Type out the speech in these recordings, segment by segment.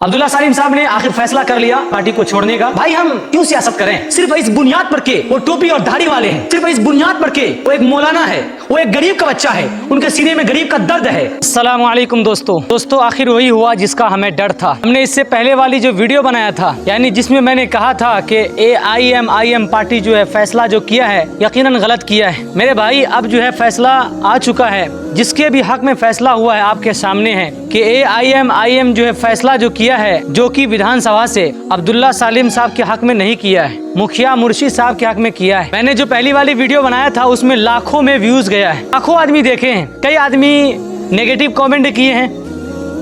अब्दुल्ला सलीम साहब ने आखिर फैसला कर लिया पार्टी को छोड़ने का। भाई हम क्यों सियासत करें सिर्फ इस बुनियाद पर के वो टोपी और दाढ़ी वाले हैं, सिर्फ इस बुनियाद पर के वो एक मौलाना है, वो एक गरीब का बच्चा है, उनके सीने में गरीब का दर्द है। अस्सलाम वालेकुम दोस्तों आखिर वही हुआ जिसका हमें डर था। हमने इससे पहले वाली जो वीडियो बनाया था, यानी जिसमें मैंने कहा था कि AIM पार्टी जो है फैसला जो किया है यकीनन गलत किया है। मेरे भाई अब जो है फैसला आ चुका है, जिसके भी हक में फैसला हुआ है आपके सामने है कि AIM जो है फैसला जो किया है, जो कि विधानसभा से अब्दुल्ला सलीम साहब के हक में नहीं किया है, मुखिया मुर्शिद साहब के हक में किया है। मैंने जो पहली वाली वीडियो बनाया था उसमें लाखों में व्यूज गया है, लाखों आदमी देखे हैं, कई आदमी नेगेटिव कमेंट किए हैं,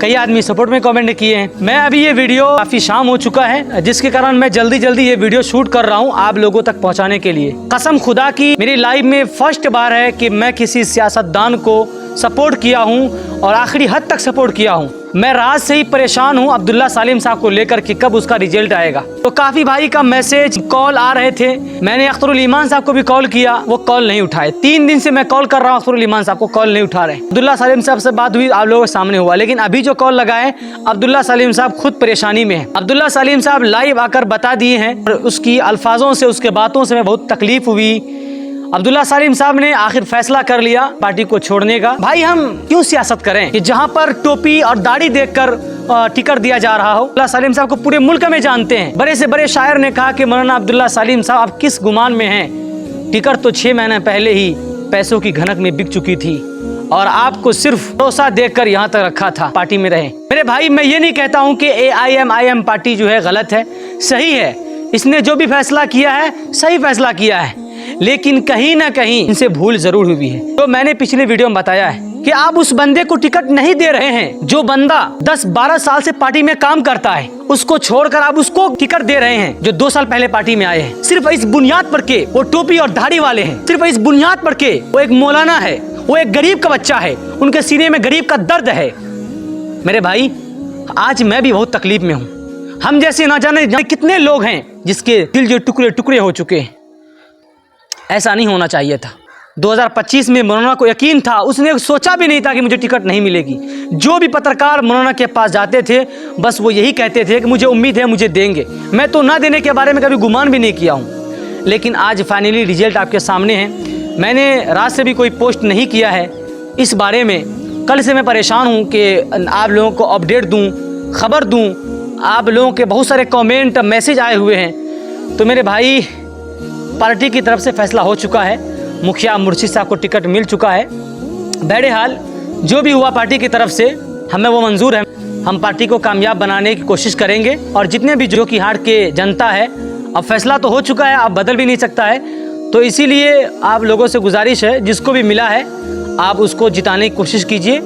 कई आदमी सपोर्ट में कमेंट किए हैं। मैं अभी ये वीडियो काफी शाम हो चुका है, जिसके कारण मैं जल्दी ये वीडियो शूट कर रहा हूँ आप लोगों तक पहुँचाने के लिए। कसम खुदा की मेरी लाइफ में फर्स्ट बार है कि मैं किसी सियासतदान को सपोर्ट किया हूँ और आखिरी हद तक सपोर्ट किया हूँ। मैं रात से ही परेशान हूँ अब्दुल्ला सलीम साहब को लेकर कि कब उसका रिजल्ट आएगा। तो काफी भाई का मैसेज कॉल आ रहे थे, मैंने अख्तरुल ईमान साहब को भी कॉल किया, वो कॉल नहीं उठाए। 3 दिन से मैं कॉल कर रहा हूँ अख्तरुल ईमान साहब को, कॉल नहीं उठा रहे। अब्दुल्ला सलीम साहब से बात हुई, आप लोगों के सामने हुआ, लेकिन अभी जो कॉल लगाए अब्दुल्ला सलीम साहब खुद परेशानी में है। अब्दुल्ला सलीम साहब लाइव आकर बता दिए हैं और उसकी अल्फाजों से, उसके बातों से मैं बहुत तकलीफ हुई। अब्दुल्ला सलीम साहब ने आखिर फैसला कर लिया पार्टी को छोड़ने का। भाई हम क्यों सियासत करें कि जहां पर टोपी और दाढ़ी देखकर टिकट दिया जा रहा हो। अब्दुल्ला सलीम साहब को पूरे मुल्क में जानते हैं। बड़े से बड़े शायर ने कहा कि मौलाना अब्दुल्ला सलीम साहब आप किस गुमान में हैं, टिकट तो 6 महीने पहले ही पैसों की घनक में बिक चुकी थी और आपको सिर्फ भरोसा देकर यहाँ तक रखा था, पार्टी में रहे। मेरे भाई मैं ये नहीं कहता हूँ कि AIM पार्टी जो है गलत है, सही है, इसने जो भी फैसला किया है सही फैसला किया है, लेकिन कहीं ना कहीं इनसे भूल जरूर हुई है। तो मैंने पिछले वीडियो में बताया है कि आप उस बंदे को टिकट नहीं दे रहे हैं जो बंदा 10-12 साल से पार्टी में काम करता है, उसको छोड़कर आप उसको टिकट दे रहे हैं जो 2 साल पहले पार्टी में आए हैं। सिर्फ इस बुनियाद पर के वो टोपी और दाढ़ी वाले हैं, सिर्फ इस बुनियाद पर के वो एक मौलाना है, वो एक गरीब का बच्चा है, उनके सीने में गरीब का दर्द है। मेरे भाई आज मैं भी बहुत तकलीफ में हूँ। हम जैसे ना जाने कितने लोग हैं जिसके दिल जो टुकड़े टुकड़े हो चुके हैं। ऐसा नहीं होना चाहिए था। 2025 में मौलाना को यकीन था, उसने सोचा भी नहीं था कि मुझे टिकट नहीं मिलेगी। जो भी पत्रकार मौलाना के पास जाते थे बस वो यही कहते थे कि मुझे उम्मीद है मुझे देंगे। मैं तो ना देने के बारे में कभी गुमान भी नहीं किया हूँ, लेकिन आज फाइनली रिजल्ट आपके सामने है। मैंने रात से भी कोई पोस्ट नहीं किया है इस बारे में। कल से मैं परेशान हूँ कि आप लोगों को अपडेट दूँ, खबर दूँ। आप लोगों के बहुत सारे कमेंट मैसेज आए हुए हैं। तो मेरे भाई पार्टी की तरफ से फैसला हो चुका है, मुखिया मुर्शिद साहब को टिकट मिल चुका है। बहरहाल जो भी हुआ पार्टी की तरफ से हमें वो मंजूर है। हम पार्टी को कामयाब बनाने की कोशिश करेंगे और जितने भी जो कि हार के जनता है, अब फैसला तो हो चुका है, अब बदल भी नहीं सकता है। तो इसीलिए आप लोगों से गुजारिश है, जिसको भी मिला है आप उसको जिताने की कोशिश कीजिए,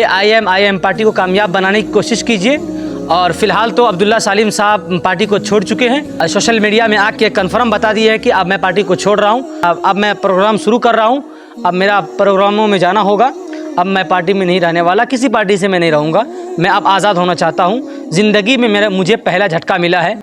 AIM पार्टी को कामयाब बनाने की कोशिश कीजिए। और फिलहाल तो अब्दुल्ला सलीम साहब पार्टी को छोड़ चुके हैं। सोशल मीडिया में आके कंफर्म बता दिया है कि अब मैं पार्टी को छोड़ रहा हूँ, अब मैं प्रोग्राम शुरू कर रहा हूँ, अब मेरा प्रोग्रामों में जाना होगा, अब मैं पार्टी में नहीं रहने वाला, किसी पार्टी से मैं नहीं रहूँगा, मैं अब आज़ाद होना चाहता हूँ। ज़िंदगी में मुझे पहला झटका मिला है।